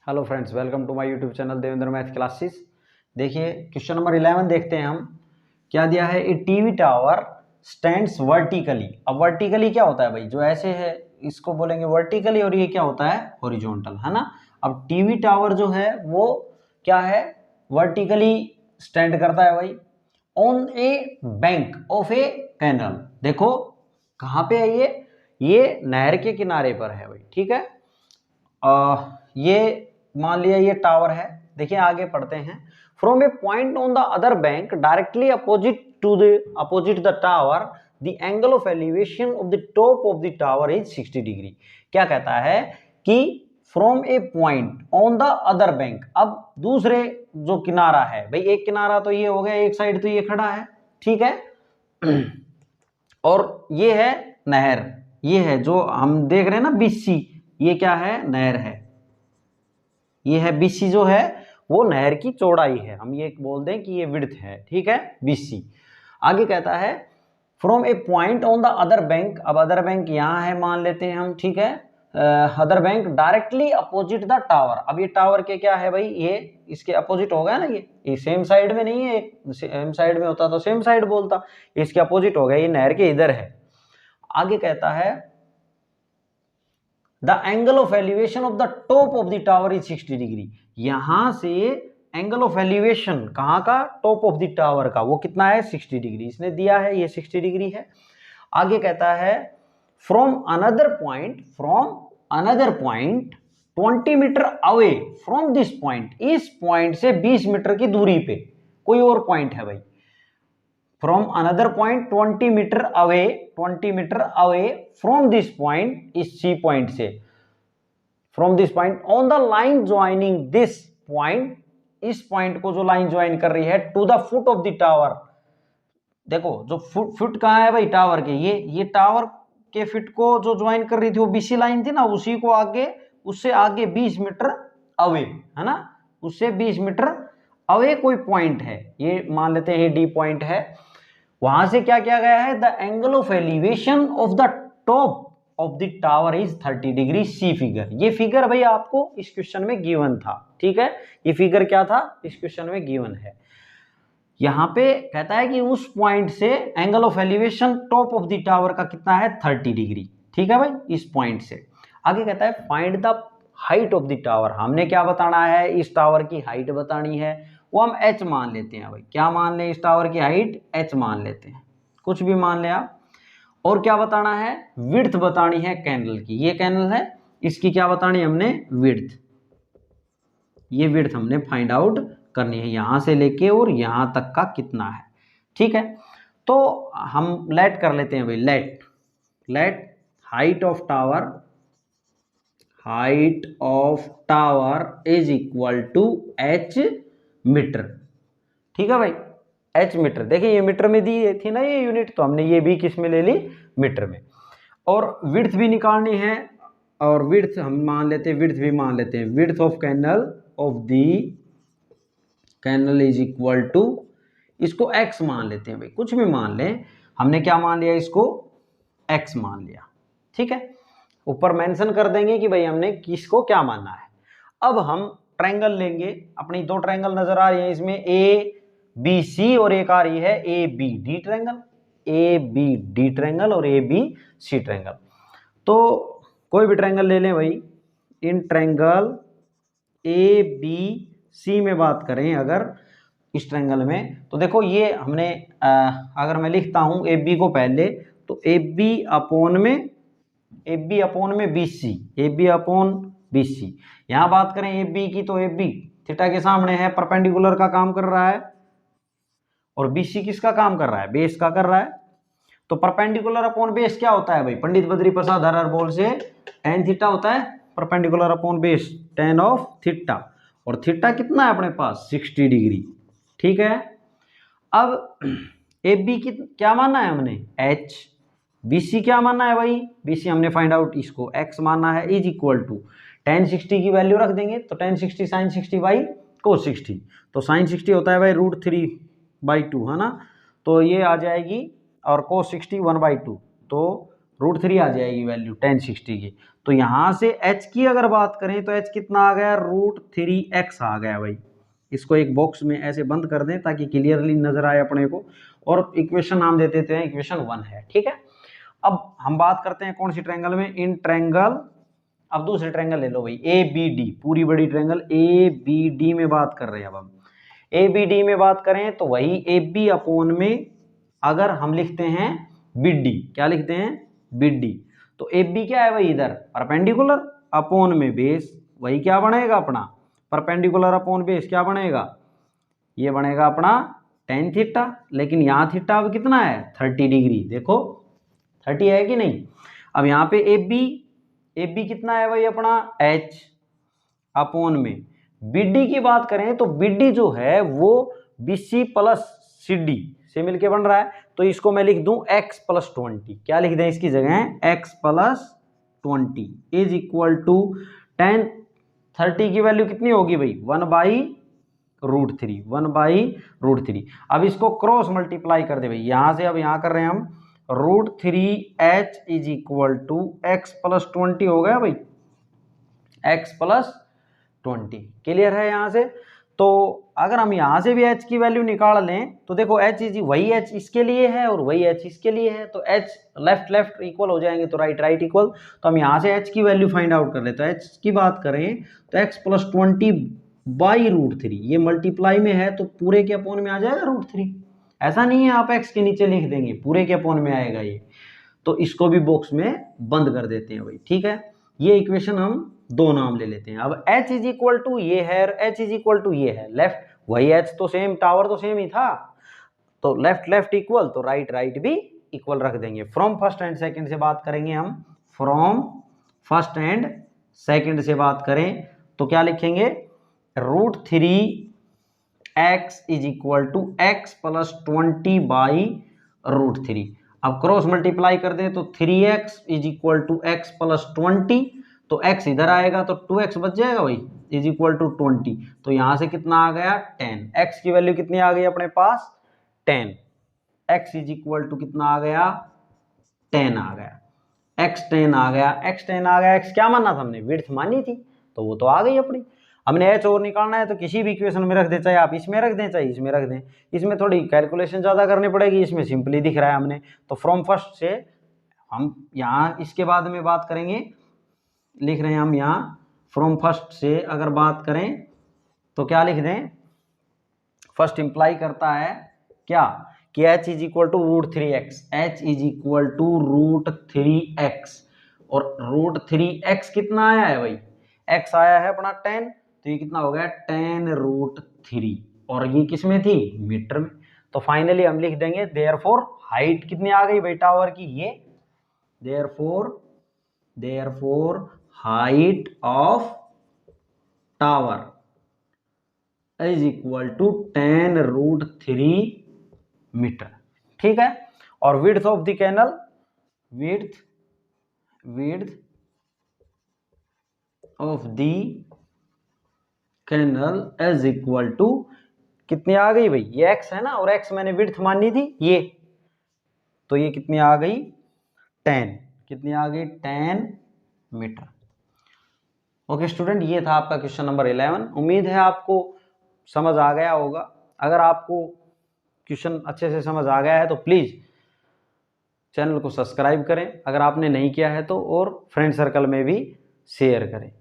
Hello friends, welcome to my YouTube channel Devendra math classes. देखिए question number 11 देखते हैं हम। क्या दिया है? A TV tower stands vertically. अब वर्टिकली क्या होता है भाई? जो ऐसे है इसको बोलेंगे वर्टिकली, और ये क्या होता है? हॉरिजॉन्टल, है ना। अब टीवी टावर जो है वो क्या है? वर्टिकली स्टैंड करता है भाई on a bank of a canal. देखो कहाँ पे है ये नहर के किनारे पर है भाई, ठीक है। ये मान लिया ये टावर है। देखिए आगे पढ़ते हैं। From A point on the other bank directly opposite the tower the angle of elevation of the top of the tower is 60 degree. क्या कहता है कि from A point on the other bank. अब दूसरे जो किनारा है भाई, एक किनारा तो ये हो गया, एक साइड तो ये खड़ा है, ठीक है। और ये है नहर, ये है जो हम देख रहे हैं ना बीसी, ये क्या है? नहर है। ये है बीसी, जो है वो नहर की चौड़ाई है। हम ये बोल दें कि ये विड्थ है, ठीक है, बीसी। आगे कहता है from A point on the other bank. अब अदर बैंक यहां है मान लेते हैं हम, ठीक है। Other bank directly opposite the tower. अब ये टावर के क्या है भाई? ये इसके अपोजिट हो गया ना। ये सेम साइड में नहीं है, सेम साइड में होता तो सेम साइड बोलता, इसके अपोजिट हो गया, ये नहर के इधर है। आगे कहता है the angle of elevation of the top of the tower is 60 degree. यहां से एंगल ऑफ एलिवेशन कहां का? टॉप ऑफ द टावर का। वो कितना है? 60 डिग्री इसने दिया है, ये 60 डिग्री है। आगे कहता है from another point 20 metre away from this point. इस पॉइंट से 20 मीटर की दूरी पे कोई और पॉइंट है भाई। From another point 20 metre away from this point, इस सी पॉइंट से, from this point on the line joining this point, इस पॉइंट को जो लाइन ज्वाइन कर रही है to the foot of the tower. देखो जो फुट कहां है भाई? टावर के, ये टावर के फिट को जो ज्वाइन कर रही थी वो बीसी लाइन थी ना, उसी को आगे, उससे आगे 20 मीटर अवे, है ना, उससे 20 मीटर अवे कोई पॉइंट है, ये मान लेते हैं डी पॉइंट है। वहां से क्या किया गया है? The angle of elevation of the top of the tower is 30 degree. See figure, ये फिगर भाई आपको इस क्वेश्चन में गिवन था, ठीक है। ये फिगर क्या था? इस क्वेश्चन में गिवन है। यहां पे कहता है कि उस पॉइंट से angle of elevation top of the tower का कितना है? 30 डिग्री, ठीक है भाई, इस पॉइंट से। आगे कहता है find the height of the tower. हमने क्या बताना है? इस टावर की हाइट बतानी है, वो हम h मान लेते हैं भाई। क्या मान लें? इस टावर की हाइट h मान लेते हैं, कुछ भी मान लें आप। और क्या बताना है? विड्थ बतानी है कैनल की। ये कैनल है, इसकी क्या बतानी है हमने? विड्थ। ये विड्थ हमने फाइंड आउट करनी है, यहां से लेके और यहां तक का कितना है, ठीक है। तो हम लेट कर लेते हैं भाई, let height of tower is equal to h metre, ठीक है भाई, h मीटर। देखिए ये मीटर में दी थी ना ये यूनिट, तो हमने ये भी किस में ले ली? मीटर में। और विड्थ भी निकालनी है, और विड्थ हम मान लेते हैं, width of canal is equal to, इसको x मान लेते हैं भाई, कुछ भी मान लें। हमने क्या मान लिया? इसको x मान लिया, ठीक है। ऊपर मेंशन कर देंगे कि भाई हमने किसको क्या मानना है। अब हम ट्रायंगल लेंगे, अपनी दो ट्रायंगल नजर आ रही है इसमें, ए बी सी, और एक आ रही है ए बी डी ट्रायंगल और ए बी सी ट्रायंगल। तो कोई भी ट्रायंगल ले लें भाई। In triangle A B C में बात करें अगर इस ट्रायंगल में, तो देखो ये हमने अगर मैं लिखता हूं ए बी को पहले, तो ए बी अपॉन में बी सी। यहां बात करें ए बी की, तो ए बी थीटा के सामने है, परपेंडिकुलर का काम कर रहा है, और बी सी किसका काम कर रहा है? बेस का कर रहा है। तो परपेंडिकुलर अपॉन बेस क्या होता है भाई? पंडित बद्री प्रसाद हर बोल से tan थीटा होता है, perpendicular upon base tan of theta, और थीटा कितना है अपने पास? 60 डिग्री, ठीक है। अब ए बी की क्या मानना है हमने? h। बी सी क्या मानना है भाई? बी सी हमने फाइंड आउट, इसको x मानना है, इज इक्वल टू tan 60 की वैल्यू रख देंगे, तो tan 60 sin 60 बाई cos 60, तो sin 60 होता है भाई √3/2, है ना, तो ये आ जाएगी, और cos 60 1/2, तो √3 आ जाएगी वैल्यू tan 60 की। तो यहाँ से h की अगर बात करें तो h कितना आ गया, √3x आ गया भाई। इसको एक बॉक्स में ऐसे बंद कर दें ताकि क्लियरली नजर आए अपने को, और इक्वेशन नाम दे देते हैं, इक्वेशन 1 है, ठीक है। अब हम बात करते हैं कौन सी ट्रायंगल में, इन ट्रायंगल, अब दूसरे ट्रायंगल ले लो भाई, ABD, पूरी बड़ी ट्रायंगल ABD में बात कर रहे हैं। अब हम ABD में बात करें तो वही AB अपॉन में अगर हम लिखते हैं BD, क्या लिखते हैं, BD, तो AB क्या है भाई, इधर परपेंडिकुलर अपॉन में बेस, वही क्या बनेगा अपना, परपेंडिकुलर अपॉन बेस क्या बनेगा, ये बनेगा अपना tan थीटा। लेकिन यहाँ थीटा अब कितना है, 30 डिग्री, देखो 30 है कि नहीं। अब यहाँ पे AB कितना है भाई अपना, H अपॉन में BD की बात करें तो BD जो है वो BC प्लस CD से मिलके बन रहा है, तो इसको मैं लिख दूं x प्लस 20, क्या लिख दें इसकी जगह, x plus 20 is equal to tan 30 की वैल्यू कितनी होगी भाई, 1/√3, 1/√3। अब इसको क्रॉस मल्टीप्लाई कर दे भाई, यहां से अब यहां कर रहे हैं हम, √3h is equal to x plus 20 हो गया भाई, x प्लस 20, क्लियर है यहाँ से। तो अगर हम यहाँ से भी h की वैल्यू निकाल लें तो देखो h इज वही h इसके लिए है और वही h इसके लिए है, तो h लेफ्ट लेफ्ट इक्वल हो जाएंगे तो राइट राइट इक्वल। तो हम यहाँ से h की वैल्यू फाइंड आउट कर ले, तो h की बात करें तो x प्लस 20/√3, ये मल्टीप्लाई में है तो पूरे के अपॉन में आ जाएगा √3, ऐसा नहीं है आप x के नीचे लिख देंगे, पूरे के अपॉन में आएगा ये। तो इसको भी बॉक्स में बंद कर देते हैं भाई, ठीक है। ये इक्वेशन हम दो नाम ले लेते हैं। अब h इज इक्वल टू ये है, h इज इक्वल टू ये है, लेफ्ट वही h तो सेम, टावर तो सेम ही था, तो लेफ्ट लेफ्ट इक्वल, तो राइट राइट भी इक्वल रख देंगे। फ्रॉम फर्स्ट एंड सेकंड से बात करेंगे हम, फ्रॉम फर्स्ट एंड सेकंड से बात करें तो क्या लिखेंगे, √3x is equal to x plus 20/√3। अब क्रॉस मल्टीप्लाई कर दें तो 3x is equal to x plus 20, तो x इधर आएगा तो 2x बच जाएगा भाई, इज इक्वल टू 20, तो यहां से कितना आ गया 10, x की वैल्यू कितनी आ गई अपने पास 10, x इज इक्वल टू कितना आ गया 10 आ गया, x 10 आ गया, x 10 आ गया। x क्या माना था हमने, विड्थ मानी थी, तो वो तो आ गई अपनी। हमने h और निकालना है तो किसी भी इक्वेशन में रख दे, चाहे आप इसमें रख दें चाहे इसमें रख दें, इसमें थोड़ी कैलकुलेशन ज़्यादा करनी पड़ेगी, इसमें सिंपली दिख रहा है हमने। तो फ्रॉम फर्स्ट से हम यहाँ इसके बाद में बात करेंगे, लिख रहे हैं हम यहाँ फ्रॉम फर्स्ट से अगर बात करें तो क्या लिख दें, फर्स्ट इंप्लाई करता है क्या कि h is equal to √3x, h is equal to √3x, और √3x कितना आया है भाई, x आया है अपना 10, तो ये कितना हो गया 10√3, और ये किस में थी, मीटर में। तो फाइनली हम लिख देंगे देयरफॉर हाइट कितनी आ गई भाई टावर की, ये therefore height of tower is equal to 10√3 metre, ठीक है। और width of the canal, width of the canal is equal to कितनी आ गई भाई, ये x है ना, और x मैंने विड्थ मानी थी ये, तो ये कितनी आ गई 10, कितनी आ गई 10 मीटर। ओके स्टूडेंट, ये था आपका क्वेश्चन नंबर 11। उम्मीद है आपको समझ आ गया होगा। अगर आपको क्वेश्चन अच्छे से समझ आ गया है तो प्लीज़ चैनल को सब्सक्राइब करें अगर आपने नहीं किया है तो, और फ्रेंड सर्कल में भी शेयर करें।